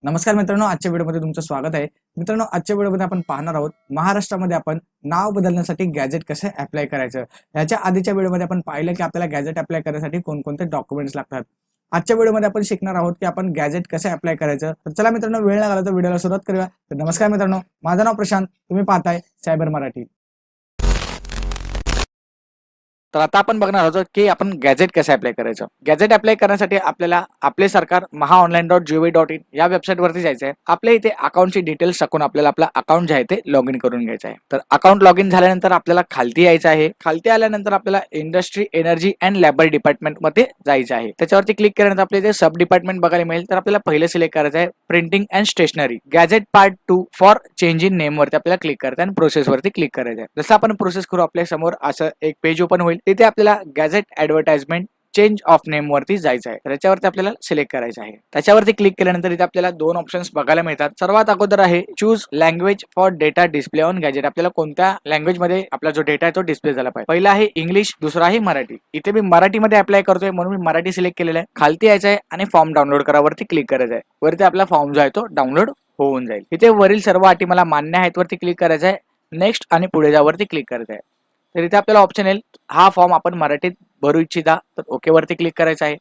नमस्कार मित्रांनो, आजच्या व्हिडिओमध्ये तुमचं स्वागत आहे. मित्रांनो, आजच्या व्हिडिओमध्ये आपण पाहणार आहोत महाराष्ट्रामध्ये आपण नाव बदलण्यासाठी गॅजेट कसे अप्लाय करायचं. याच्या आधीच्या व्हिडिओमध्ये आपण पाहिलं की आपल्याला गॅजेट अप्लाय करण्यासाठी कोणकोणते डॉक्युमेंट्स लागतात. आजच्या व्हिडिओमध्ये आपण शिकणार आहोत की आपण गॅजेट कसे अप्लाय करायचं. तर चला मित्रांनो, वेळ न घालवता व्हिडिओला सुरुवात करूया. तर नमस्कार मित्रांनो, माझं नाव प्रशांत, तुम्ही पाहताय सायबर मराठी. तर आता आपण बघणार आहोत की आपण गॅजेट कसं अप्लाय करायचं. गॅजेट अप्लाय करण्यासाठी आपल्याला आपले सरकार महाऑनलाईन.gov.in या वेबसाईटवरती जायचं आहे. आपल्या इथे अकाउंटची डिटेल्स टाकून आपल्याला आपलं अकाउंट जे आहे ते लॉग इन करून घ्यायचं आहे. तर अकाउंट लॉग इन झाल्यानंतर आपल्याला खालती यायचं आहे. खालती आल्यानंतर आपल्याला इंडस्ट्री, एनर्जी अँड लेबर डिपार्टमेंटमध्ये जायचं आहे. त्याच्यावरती क्लिक केल्यानंतर आपल्या इथे सब डिपार्टमेंट बघायला मिळेल. तर आपल्याला पहिलं सिलेक्ट करायचं आहे printing and stationery gadget part 2 for change in name वरती आपल्याला क्लिक करायचं आहे आणि प्रोसेस वरती क्लिक करायचं आहे. जसं आपण प्रोसेस करू आपल्या समोर असं एक पेज ओपन होईल. तिथे आपल्याला gadget advertisement change of name वरती जायचं आहे. त्याच्यावरती आपल्याला सिलेक्ट करायचं आहे. त्याच्यावरती क्लिक केल्यानंतर इथे आपल्याला दोन ऑप्शन्स बघायला मिळतात. सर्वात अगोदर आहे choose language for data display on gadget. आपल्याला कोणत्या लँग्वेज मध्ये आपला जो डेटा आहे तो डिस्प्ले झाला पाहिजे. पहिला आहे इंग्लिश, दुसरा आहे मराठी. इथे मी मराठीमध्ये अप्लाय करतोय म्हणून मी मराठी सिलेक्ट केलेलं आहे. खालती यायचं आहे आणि फॉर्म डाउनलोड करावरती क्लिक करायचं आहे. वरती आपला फॉर्म जो आहे तो डाउनलोड होऊन जाईल. इथे वरील सर्व अटी मला मान्य आहेत वरती क्लिक करायचं आहे. नेक्स्ट आणि पुढे जावरती क्लिक करायचं आहे. तर इथे आपल्याला ऑप्शन येईल हा फॉर्म आपण मराठीत भरू इच्छिता तर ओके वरती क्लिक करायचं आहे.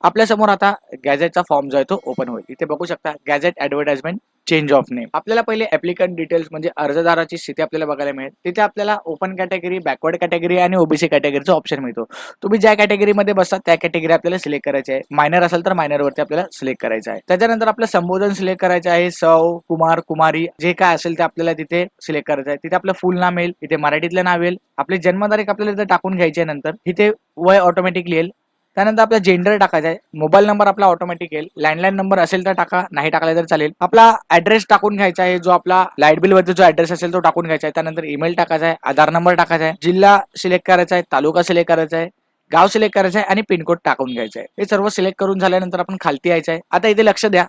आपल्या समोर आता गॅजेटचा फॉर्म जो आहे तो ओपन होईल. इथे बघू शकता gadget advertisement change of name. आपल्याला पहिले ऍप्लिकंट डिटेल्स म्हणजे अर्जदाराची स्थिती आपल्याला बघायला मिळेल. तिथे आपल्याला ओपन कॅटेगरी, बॅकवर्ड कॅटेगरी आणि ओबीसी कॅटेगरीचा ऑप्शन मिळतो. तुम्ही ज्या कॅटेगरीमध्ये बसतात त्या कॅटेगरी आपल्याला सिलेक्ट करायची आहे. मायनर असेल तर मायनर वरती आपल्याला सिलेक्ट करायचं आहे. त्याच्यानंतर आपलं संबोधन सिलेक्ट करायचं आहे. सौ, कुमार, कुमारी जे काय असेल ते आपल्याला तिथे सिलेक्ट करायचं आहे. तिथे आपलं फुल नाम येईल, इथे मराठीतलं नाव येईल, आपली जन्मतारीख आपल्याला इथे टाकून घ्यायची आहे. नंतर इथे वय ऑटोमॅटिकली येईल. त्यानंतर आपला जेंडर टाकायचा आहे. मोबाईल नंबर आपला ऑटोमॅटिक येईल. लँडलाईन नंबर असेल तर टाका, नाही टाकला तर चालेल. आपला ऍड्रेस टाकून घ्यायचा आहे. जो आपला लाईट बिल वरती जो ऍड्रेस असेल तो टाकून घ्यायचा आहे. त्यानंतर ईमेल टाकायचा आहे, आधार नंबर टाकायचा आहे, जिल्हा सिलेक्ट करायचा आहे, तालुका सिलेक्ट करायचा आहे, गाव सिलेक्ट करायचं आहे आणि पिनकोड टाकून घ्यायचा आहे. हे सर्व सिलेक्ट करून झाल्यानंतर आपण खालती यायचं आहे. आता इथे लक्ष द्या,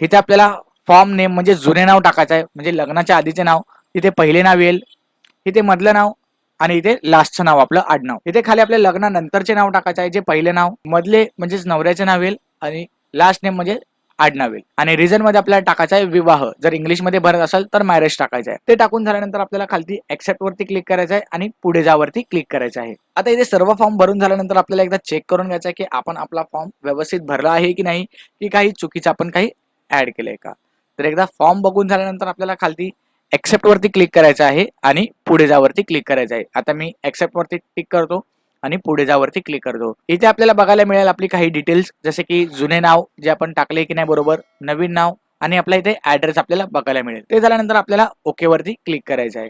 इथे आपल्याला फॉर्म नेम म्हणजे जुने नाव टाकायचं आहे. म्हणजे लग्नाच्या आधीचे नाव तिथे पहिले नाव येईल, इथे मधलं नाव आणि इथे लास्टचं नाव आपलं आडनाव. इथे खाली आपल्या लग्नानंतरचे नाव टाकायचे आहे. जे पहिले नाव, मधले म्हणजेच नवऱ्याचे नाव येईल आणि लास्ट नेम म्हणजे आडनाव येईल. आणि रिझन मध्ये आपल्याला टाकायचा आहे विवाह. जर इंग्लिश मध्ये भरत असेल तर मॅरेज टाकायचं आहे. ते टाकून झाल्यानंतर आपल्याला खालती ऍक्सेप्ट वरती क्लिक करायचं आहे आणि पुढे जावरती क्लिक करायचं आहे. आता इथे सर्व फॉर्म भरून झाल्यानंतर आपल्याला एकदा चेक करून घ्यायचं आहे की आपण आपला फॉर्म व्यवस्थित भरला आहे की नाही, की काही चुकीचं आपण काही ऍड केलंय का. तर एकदा फॉर्म बघून झाल्यानंतर आपल्याला खालती ऍक्सेप्ट वरती क्लिक करायचं आहे आणि पुढे जावरती क्लिक करायचं आहे. आता मी ऍक्सेप्ट वरती क्लिक करतो आणि पुढे जावरती क्लिक करतो. इथे आपल्याला बघायला मिळेल आपली काही डिटेल्स, जसे की जुने नाव जे आपण टाकले की नाही बरोबर, नवीन नाव आणि आपला इथे ऍड्रेस आपल्याला बघायला मिळेल. ते झाल्यानंतर आपल्याला ओके वरती क्लिक करायचं आहे.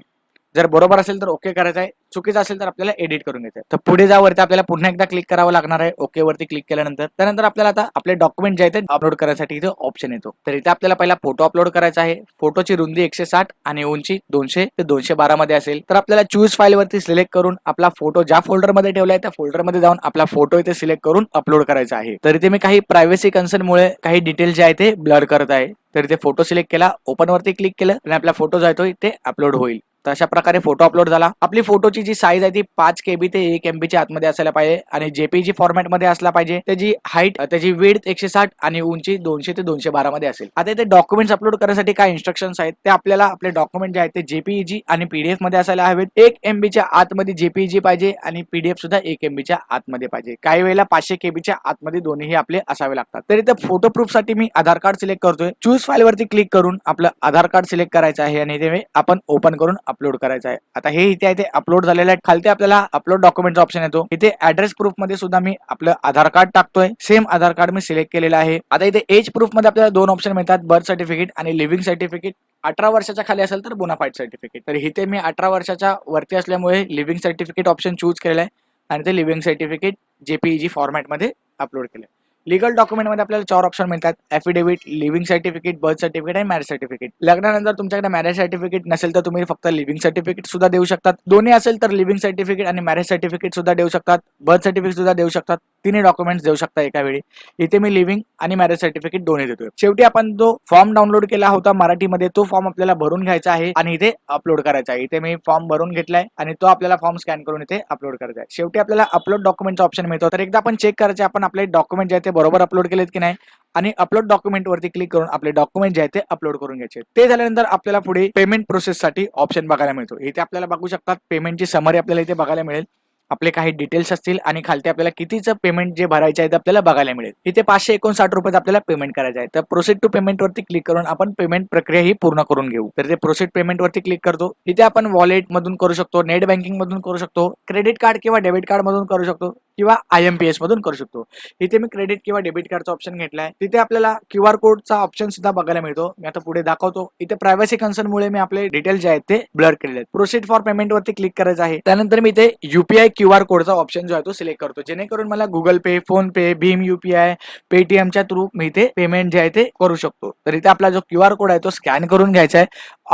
जर बरोबर असेल तर ओके करायचं आहे, चुकीचं असेल तर आपल्याला एडिट करून घ्यायचं आहे. तर पुढे जावरती आपल्याला पुन्हा एकदा क्लिक करावं लागणार आहे ओके वरती क्लिक केल्यानंतर. त्यानंतर आपल्याला आता आपले डॉक्युमेंट जे आहे ते अपलोड करायसाठी इथे ऑप्शन येतो. तर इथे आपल्याला पहिला फोटो अपलोड करायचा आहे. फोटोची रुंदी 160 आणि उंची 200 ते 212 मध्ये असेल तर आपल्याला चूज फाईल वरती सिलेक्ट करून आपला फोटो ज्या फोल्डर मध्ये ठेवलाय त्या फोल्डर मध्ये जाऊन आपला फोटो इथे सिलेक्ट करून अपलोड करायचा आहे. तर इथे मी काही प्रायव्हसी कन्सर्न मुळे काही डिटेल्स जे आहे ते ब्लर करत आहे. तर इथे फोटो सिलेक्ट केला, ओपन वरती क्लिक केलं आणि आपला फोटो जो आहे तो इथे अपलोड होईल. तर अशा प्रकारे फोटो अपलोड झाला. आपली फोटोची जी साईज आहे ती 5 KB ते 1 MB च्या आतमध्ये असायला पाहिजे आणि जेपीजी फॉर्मॅट मध्ये असला पाहिजे. त्याची हाईट, त्याची विड्थ 160 आणि उंची 200 ते 212 मध्ये असेल. आता इथे डॉक्युमेंट्स अपलोड करण्यासाठी काय इन्स्ट्रक्शन्स आहेत ते आपल्याला आपले डॉक्युमेंट जे आहेत ते जेपीईजी आणि पीडीएफ मध्ये असायला हवेत. 1 MB च्या आतमध्ये जेपीईजी पाहिजे आणि पीडीएफ सुद्धा 1 MB च्या आतमध्ये पाहिजे. काही वेळेला 500 KB च्या आतमध्ये दोन्ही आपले असावे लागतात. तर इथे फोटो प्रूफ साठी मी आधार कार्ड सिलेक्ट करतोय. चूज फाईल वरती क्लिक करून आपलं आधार कार्ड सिलेक्ट करायचं आहे आणि ते आपण ओपन करून अपलोड करायचं आहे. आता हे इथे आहे ते अपलोड झालेलं आहे. खालती आपल्याला अपलोड डॉक्युमेंटचा ऑप्शन येतो. इथे ऍड्रेस प्रूफ मध्ये सुद्धा मी आपलं आधार कार्ड टाकतोय. सेम आधार कार्ड मी सिलेक्ट केलेलं आहे. आता इथे एज प्रूफ मध्ये आपल्याला दोन ऑप्शन मिळतात, बर्थ सर्टिफिकेट आणि लिव्हिंग सर्टिफिकेट. 18 वर्षाच्या खाली असेल तर बोनाफाईड सर्टिफिकेट. तर इथे मी 18 वर्षाच्या वरती असल्यामुळे लिव्हिंग सर्टिफिकेट ऑप्शन चूज केलेलं आहे आणि ते लिव्हिंग सर्टिफिकेट जेपीईजी फॉर्मॅट मध्ये अपलोड केलं. लीगल डॉक्युमेंट मध्ये आपल्याला 4 ऑप्शन मिळतात, affidavit, living certificate, birth certificate आणि मॅरेज सर्टिफिकेट. लग्नानंतर तुमच्याकडे मॅरेज सर्टिफिकेट नसेल तर तुम्ही फक्त लिव्हिंग सर्टिफिकेट सुद्धा देऊ शकतात. दोन्ही असेल तर लिव्हिंग सर्टिफिकेट आणि मॅरेज सर्टिफिकेट सुद्धा देऊ शकतात. बर्थ सर्टिफिकेट सुद्धा देऊ शकतात. तिन्ही डॉक्युमेंट्स देऊ शकता एका वेळी. इथे मी लिव्हिंग आणि मॅरेज सर्टिफिकेट दोन्ही देतोय. शेवटी आपण जो फॉर्म डाउनलोड केला होता मराठीमध्ये तो फॉर्म आपल्याला भरून घ्यायचा आहे आणि इथे अपलोड करायचा आहे. इथे मी फॉर्म भरून घेतलाय आणि तो आपल्याला फॉर्म स्कॅन करून इथे अपलोड करायचा आहे. शेवटी आपल्याला अपलोड डॉक्युमेंटचा ऑप्शन मिळतो. तर एकदा आपण चेक करायचे आपण आपले डॉक्युमेंट जे आहे ते बरोबर अपलोड केलेत की नाही आणि अपलोड डॉक्युमेंट वरती क्लिक करून आपले डॉक्युमेंट जे आहे ते अपलोड करून घ्यायचे. ते झाल्यानंतर आपल्याला पुढे पेमेंट प्रोसेससाठी ऑप्शन बघायला मिळतो. इथे आपल्याला बघू शकतात पेमेंटची समरी आपल्याला इथे बघायला मिळेल. आपले काही डिटेल्स असतील आणि खालती आपल्याला कितीचं पेमेंट जे भरायचे आहे ते आपल्याला बघायला मिळेल. इथे 559 रुपये आपल्याला पेमेंट करायचे आहे. तर प्रोसीड टू पेमेंट वरती क्लिक करून आपण पेमेंट प्रक्रिया ही पूर्ण करून घेऊ. तर ते प्रोसीड पेमेंट वरती क्लिक करतो. इथे आपण वॉलेट मधून करू शकतो, नेट बँकिंग मधून करू शकतो, क्रेडिट कार्ड किंवा डेबिट कार्ड मधून करू शकतो किंवा IMPS मधून करू शकतो. इथे मी क्रेडिट किंवा डेबिट कार्डचा ऑप्शन घेतलाय. तिथे आपल्याला QR कोडचा ऑप्शन सुद्धा बघायला मिळतो. मी आता पुढे दाखवतो. इथे प्रायव्हसी कन्सर्न मुळे मी आपले डिटेल्स जे आहेत ते ब्लर केलेले आहेत. प्रोसीड फॉर पेमेंट वरती क्लिक करायचं आहे. त्यानंतर मी इथे UPI QR कोडचा ऑप्शन जो आहे तो सिलेक्ट करतो, जेणेकरून मला गुगल पे, फोन पे, भीम UPI, पेटीएमच्या थ्रू मी इथे पेमेंट जे आहे ते करू शकतो. तर इथे आपला जो QR कोड आहे तो स्कॅन करून घ्यायचा आहे.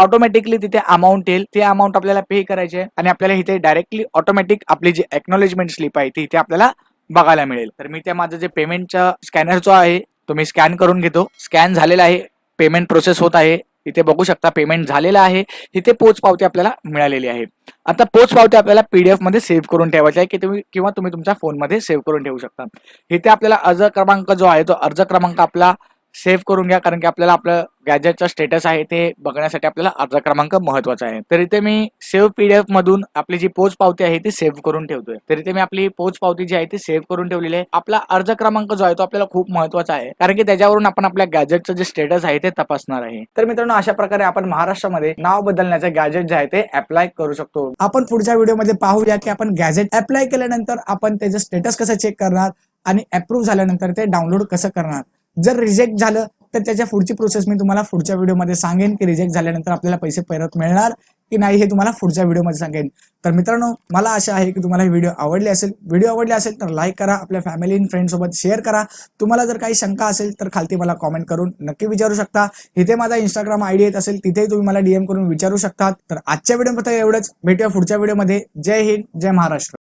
ऑटोमॅटिकली तिथे अमाऊंट येईल, ते अमाऊंट आपल्याला पे करायचे आहे आणि आपल्याला इथे डायरेक्टली ऑटोमॅटिक आपली जी एक्नॉलेजमेंट स्लिप आहे ती इथे आपल्याला बघायला मिळेल. तर मी त्या माझं जे पेमेंटचा स्कॅनर जो आहे तो मी स्कॅन करून घेतो. स्कॅन झालेला आहे, पेमेंट प्रोसेस होत आहे. इथे बघू शकता पेमेंट झालेलं आहे. इथे पोच पावती आपल्याला मिळालेली आहे. आता पोच पावती आपल्याला PDF मध्ये सेव्ह करून ठेवायची आहे की तुम्ही तुमच्या फोनमध्ये सेव्ह करून ठेवू शकता. इथे आपल्याला अर्ज क्रमांक जो आहे तो अर्ज क्रमांक आपला सेव्ह करून घ्या, कारण की आपल्याला आपलं गॅजेटचा स्टेटस आहे ते बघण्यासाठी आपल्याला अर्ज क्रमांक महत्वाचा आहे. तर इथे मी सेव्ह PDF मधून आपली जी पोच पावती आहे ती सेव्ह करून ठेवतोय. तर इथे मी आपली पोच पावती जी आहे ती सेव्ह करून ठेवलेली आहे. आपला अर्ज क्रमांक जो आहे तो आपल्याला खूप महत्वाचा आहे, कारण की त्याच्यावरून आपण आपल्या गॅजेटचं जे स्टेटस आहे ते तपासणार आहे. तर मित्रांनो, अशा प्रकारे आपण महाराष्ट्रामध्ये नाव बदलण्याचं गॅजेट जे आहे ते अप्लाय करू शकतो. आपण पुढच्या व्हिडिओमध्ये पाहूया की आपण गॅजेट अप्लाय केल्यानंतर आपण त्याचं स्टेटस कसं चेक करणार आणि अप्रूव्ह झाल्यानंतर ते डाउनलोड कसं करणार. जर रिजेक्ट झालं तर त्याच्या पुढची प्रोसेस मी तुम्हाला पुढच्या व्हिडिओमध्ये सांगेन की रिजेक्ट झाल्यानंतर आपल्याला पैसे परत मिळणार की नाही हे तुम्हाला पुढच्या व्हिडिओमध्ये सांगेन. तर मित्रांनो, मला आशा आहे की तुम्हाला ही व्हिडिओ आवडली असेल तर लाईक करा, आपल्या फॅमिली आणि फ्रेंड सोबत शेअर करा. तुम्हाला जर काही शंका असेल तर खालती मला कॉमेंट करून नक्की विचारू शकता. इथे माझा Instagram ID येत असेल तिथेही तुम्ही मला DM करून विचारू शकता. तर आजच्या व्हिडिओमध्ये एवढंच. भेटूया पुढच्या व्हिडिओमध्ये. जय हिंद, जय महाराष्ट्र.